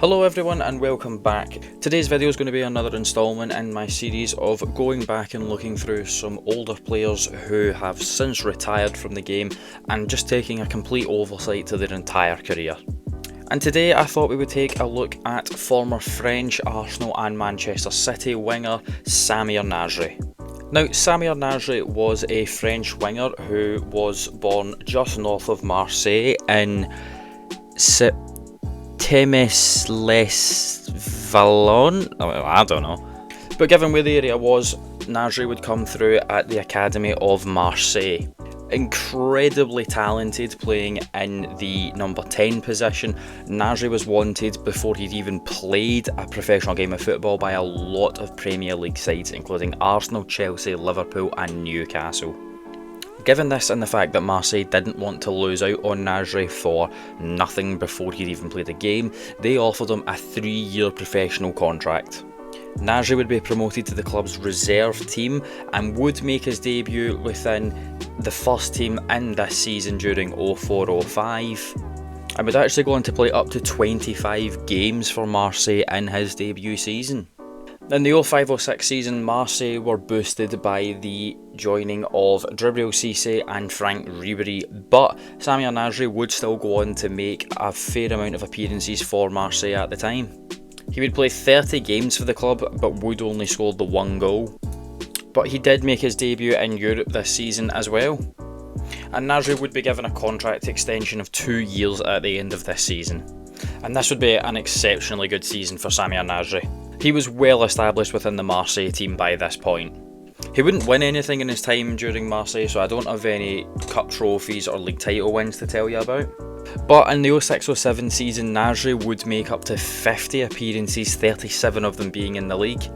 Hello everyone and welcome back. Today's video is going to be another installment in my series of going back and looking through some older players who have since retired from the game and just taking a complete oversight to their entire career. And today I thought we would take a look at former French, Arsenal and Manchester City winger Samir Nasri. Now, Samir Nasri was a French winger who was born just north of Marseille in Temes-les-Vallons? I don't know. But given where the area was, Nasri would come through at the Academy of Marseille. Incredibly talented, playing in the number 10 position. Nasri was wanted before he'd even played a professional game of football by a lot of Premier League sides, including Arsenal, Chelsea, Liverpool and Newcastle. Given this and the fact that Marseille didn't want to lose out on Nasri for nothing before he'd even played a game, they offered him a 3-year professional contract. Nasri would be promoted to the club's reserve team and would make his debut within the first team in this season during 04-05, and would actually go on to play up to 25 games for Marseille in his debut season. In the 05-06 season, Marseille were boosted by the joining of Djibril Cissé and Franck Ribéry, but Samir Nasri would still go on to make a fair amount of appearances for Marseille at the time. He would play 30 games for the club, but would only score the 1 goal. But he did make his debut in Europe this season as well. And Nasri would be given a contract extension of 2 years at the end of this season. And this would be an exceptionally good season for Samir Nasri. He was well established within the Marseille team by this point. He wouldn't win anything in his time during Marseille, so I don't have any cup trophies or league title wins to tell you about. But in the 06-07 season, Nasri would make up to 50 appearances, 37 of them being in the league.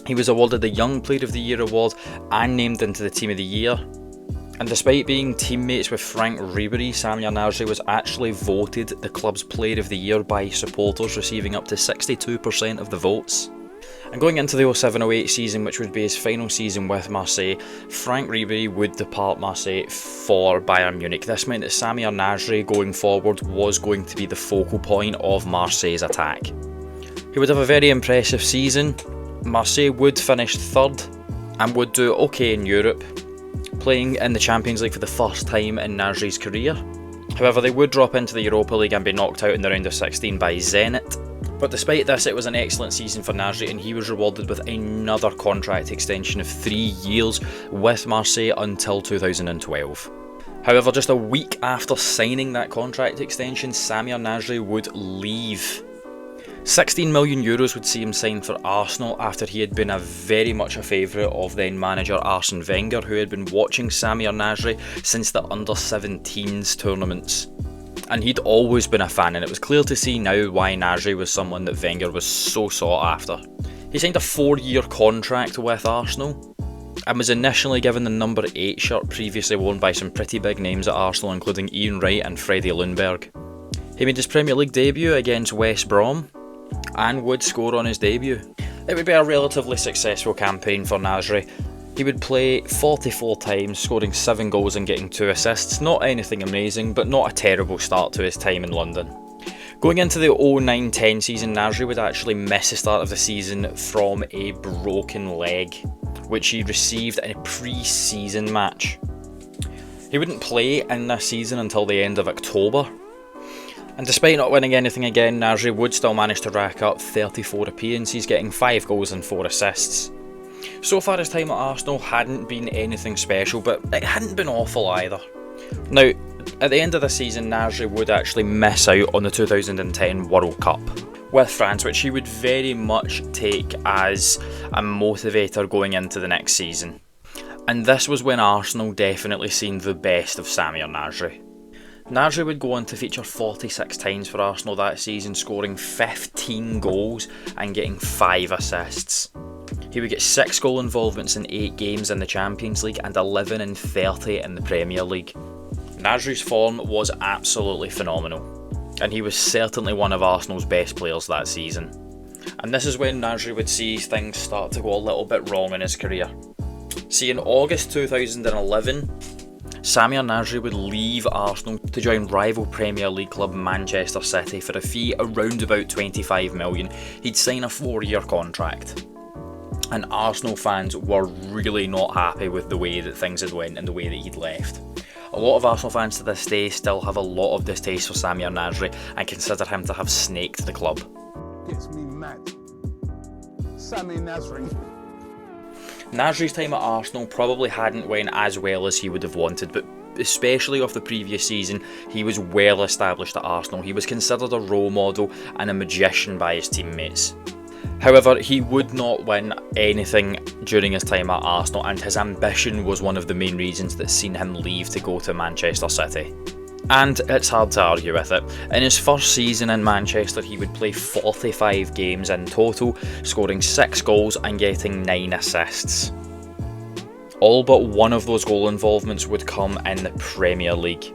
He was awarded the Young Player of the Year award and named into the Team of the Year. And despite being teammates with Franck Ribéry, Samir Nasri was actually voted the club's Player of the Year by supporters, receiving up to 62% of the votes. And going into the 07-08 season, which would be his final season with Marseille, Franck Ribéry would depart Marseille for Bayern Munich. This meant that Samir Nasri going forward was going to be the focal point of Marseille's attack. He would have a very impressive season. Marseille would finish third and would do okay in Europe, playing in the Champions League for the first time in Nasri's career. However, they would drop into the Europa League and be knocked out in the round of 16 by Zenit. But despite this, it was an excellent season for Nasri, and he was rewarded with another contract extension of 3 years with Marseille until 2012. However, just a week after signing that contract extension, Samir Nasri would leave. 16 million euros would see him sign for Arsenal after he had been very much a favourite of then manager Arsene Wenger, who had been watching Samir Nasri since the under-17s tournaments. And he'd always been a fan, and it was clear to see now why Nasri was someone that Wenger was so sought after. He signed a 4-year contract with Arsenal and was initially given the number 8 shirt, previously worn by some pretty big names at Arsenal, including Ian Wright and Freddie Ljungberg. He made his Premier League debut against West Brom and would score on his debut. It would be a relatively successful campaign for Nasri. He would play 44 times, scoring 7 goals and getting 2 assists. Not anything amazing, but not a terrible start to his time in London. Going into the 09-10 season, Nasri would actually miss the start of the season from a broken leg, which he received in a pre-season match. He wouldn't play in this season until the end of October. And despite not winning anything again, Nasri would still manage to rack up 34 appearances, getting 5 goals and 4 assists. So far his time at Arsenal hadn't been anything special, but it hadn't been awful either. Now, at the end of the season, Nasri would actually miss out on the 2010 World Cup with France, which he would very much take as a motivator going into the next season. And this was when Arsenal definitely seen the best of Samir Nasri. Nasri would go on to feature 46 times for Arsenal that season, scoring 15 goals and getting 5 assists. He would get 6 goal involvements in 8 games in the Champions League and 11 in 30 in the Premier League. Nasri's form was absolutely phenomenal, and he was certainly one of Arsenal's best players that season. And this is when Nasri would see things start to go a little bit wrong in his career. See, in August 2011, Samir Nasri would leave Arsenal to join rival Premier League club Manchester City for a fee around about 25 million. He'd sign a 4-year contract. And Arsenal fans were really not happy with the way that things had went and the way that he'd left. A lot of Arsenal fans to this day still have a lot of distaste for Samir Nasri and consider him to have snaked the club. Gets me mad. Samir Nasri. Nasri's time at Arsenal probably hadn't went as well as he would have wanted, but especially off the previous season, he was well established at Arsenal. He was considered a role model and a magician by his teammates. However, he would not win anything during his time at Arsenal, and his ambition was one of the main reasons that's seen him leave to go to Manchester City. And it's hard to argue with it. In his first season in Manchester, he would play 45 games in total, scoring 6 goals and getting 9 assists. All but one of those goal involvements would come in the Premier League.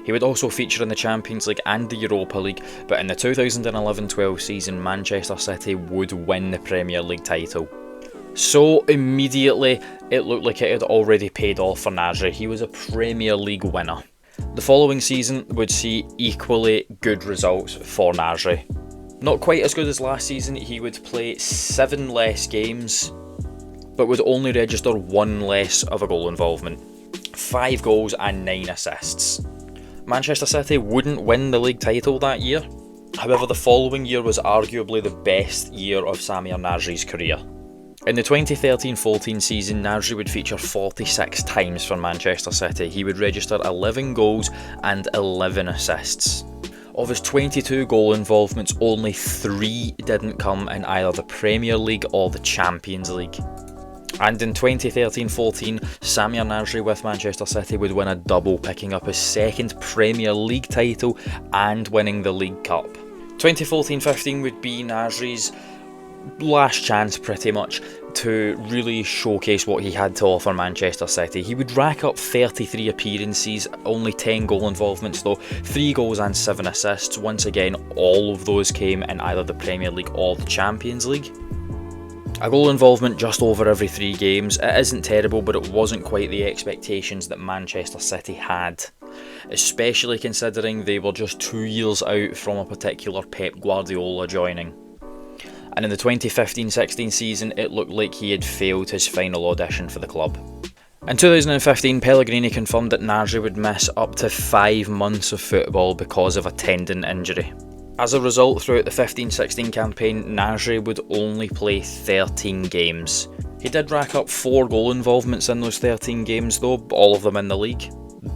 He would also feature in the Champions League and the Europa League, but in the 2011-12 season, Manchester City would win the Premier League title. So immediately, it looked like it had already paid off for Nasri. He was a Premier League winner. The following season would see equally good results for Nasri. Not quite as good as last season, he would play 7 less games, but would only register 1 less of a goal involvement. 5 goals and 9 assists. Manchester City wouldn't win the league title that year. However, the following year was arguably the best year of Samir Nasri's career. In the 2013-14 season, Nasri would feature 46 times for Manchester City. He would register 11 goals and 11 assists. Of his 22 goal involvements, only 3 didn't come in either the Premier League or the Champions League. And in 2013-14, Samir Nasri with Manchester City would win a double, picking up his 2nd Premier League title and winning the League Cup. 2014-15 would be Nasri's last chance pretty much to really showcase what he had to offer Manchester City. He would rack up 33 appearances, only 10 goal involvements though, 3 goals and 7 assists. Once again, all of those came in either the Premier League or the Champions League. A goal involvement just over every 3 games. It isn't terrible, but it wasn't quite the expectations that Manchester City had, especially considering they were just 2 years out from a particular Pep Guardiola joining. And in the 2015-16 season, it looked like he had failed his final audition for the club. In 2015, Pellegrini confirmed that Nasri would miss up to 5 months of football because of a tendon injury. As a result, throughout the 15-16 campaign, Nasri would only play 13 games. He did rack up 4 goal involvements in those 13 games though, all of them in the league.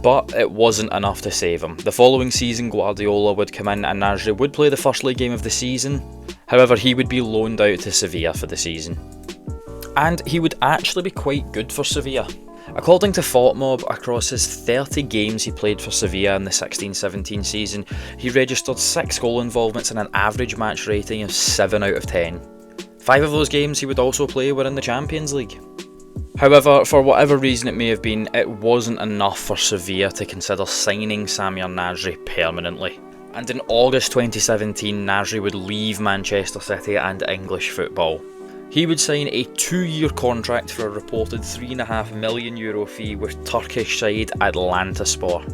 But it wasn't enough to save him. The following season, Guardiola would come in and Nasri would play the first league game of the season. However, he would be loaned out to Sevilla for the season. And he would actually be quite good for Sevilla. According to FotMob, across his 30 games he played for Sevilla in the 16-17 season, he registered 6 goal involvements and an average match rating of 7 out of 10. 5 of those games he would also play were in the Champions League. However, for whatever reason it may have been, it wasn't enough for Sevilla to consider signing Samir Nasri permanently. And in August 2017, Nasri would leave Manchester City and English football. He would sign a 2-year contract for a reported €3.5 million fee with Turkish side Alantaspor.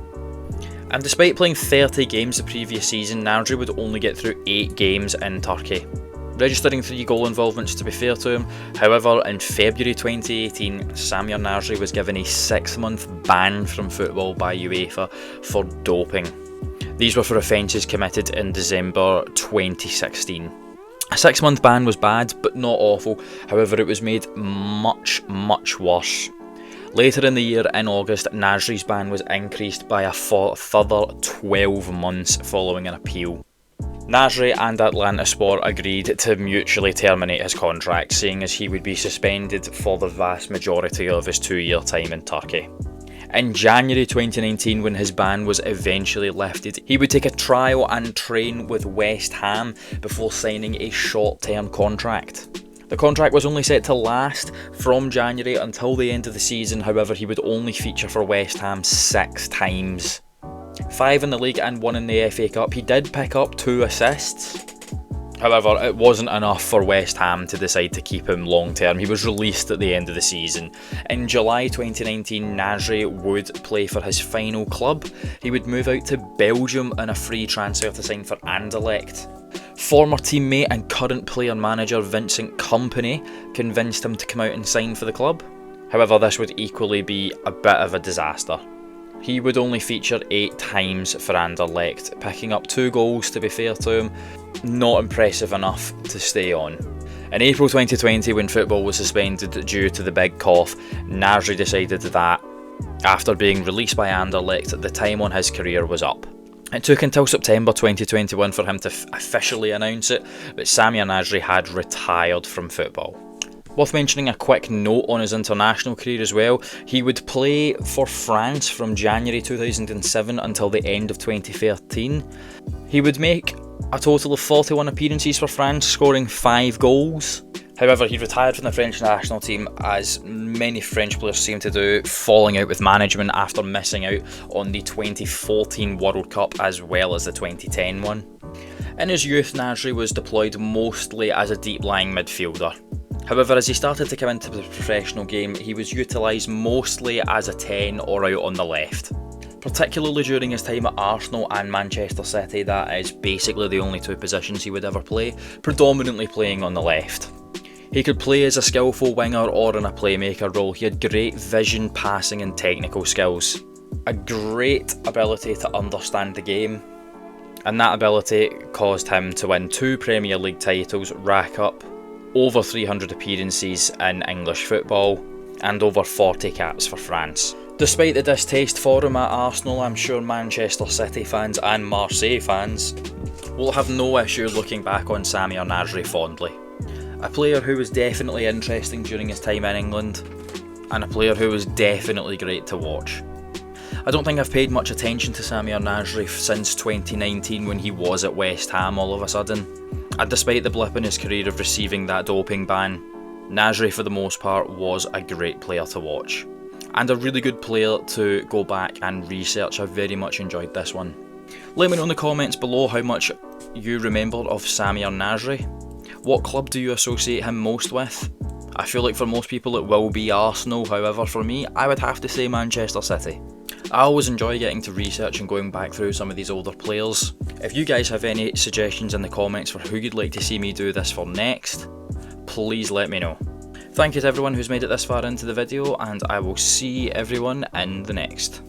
And despite playing 30 games the previous season, Nasri would only get through 8 games in Turkey, registering 3 goal involvements to be fair to him. However, in February 2018, Samir Nasri was given a 6-month ban from football by UEFA for doping. These were for offences committed in December 2016. A 6-month ban was bad, but not awful. However, it was made much worse. Later in the year, in August, Nasri's ban was increased by a further 12 months following an appeal. Nasri and Alantaspor agreed to mutually terminate his contract, seeing as he would be suspended for the vast majority of his 2-year time in Turkey. In January 2019, when his ban was eventually lifted, he would take a trial and train with West Ham before signing a short-term contract. The contract was only set to last from January until the end of the season. However, he would only feature for West Ham 6 times. 5 in the league and 1 in the FA Cup. He did pick up 2 assists. However, it wasn't enough for West Ham to decide to keep him long term. He was released at the end of the season. In July 2019, Nasri would play for his final club. He would move out to Belgium on a free transfer to sign for Anderlecht. Former teammate and current player-manager Vincent Kompany convinced him to come out and sign for the club. However, this would equally be a bit of a disaster. He would only feature 8 times for Anderlecht, picking up 2 goals to be fair to him. Not impressive enough to stay on. In April 2020, when football was suspended due to the big cough, Nasri decided that, after being released by Anderlecht, the time on his career was up. It took until September 2021 for him to officially announce it, but Samir Nasri had retired from football. Worth mentioning a quick note on his international career as well. He would play for France from January 2007 until the end of 2013. He would make a total of 41 appearances for France, scoring 5 goals. However, he retired from the French national team, as many French players seem to do, falling out with management after missing out on the 2014 World Cup as well as the 2010 one. In his youth, Nasri was deployed mostly as a deep-lying midfielder. However, as he started to come into the professional game, he was utilised mostly as a 10 or out on the left. Particularly during his time at Arsenal and Manchester City, that is basically the only 2 positions he would ever play, predominantly playing on the left. He could play as a skillful winger or in a playmaker role. He had great vision, passing and technical skills. A great ability to understand the game, and that ability caused him to win 2 Premier League titles, rack up over 300 appearances in English football, and over 40 caps for France. Despite the distaste for him at Arsenal, I'm sure Manchester City fans and Marseille fans will have no issue looking back on Samir Nasri fondly. A player who was definitely interesting during his time in England, and a player who was definitely great to watch. I don't think I've paid much attention to Samir Nasri since 2019 when he was at West Ham all of a sudden. And despite the blip in his career of receiving that doping ban, Nasri for the most part was a great player to watch. And a really good player to go back and research. I very much enjoyed this one. Let me know in the comments below how much you remember of Samir Nasri. What club do you associate him most with? I feel like for most people it will be Arsenal, however for me I would have to say Manchester City. I always enjoy getting to research and going back through some of these older players. If you guys have any suggestions in the comments for who you'd like to see me do this for next, please let me know. Thank you to everyone who's made it this far into the video, and I will see everyone in the next.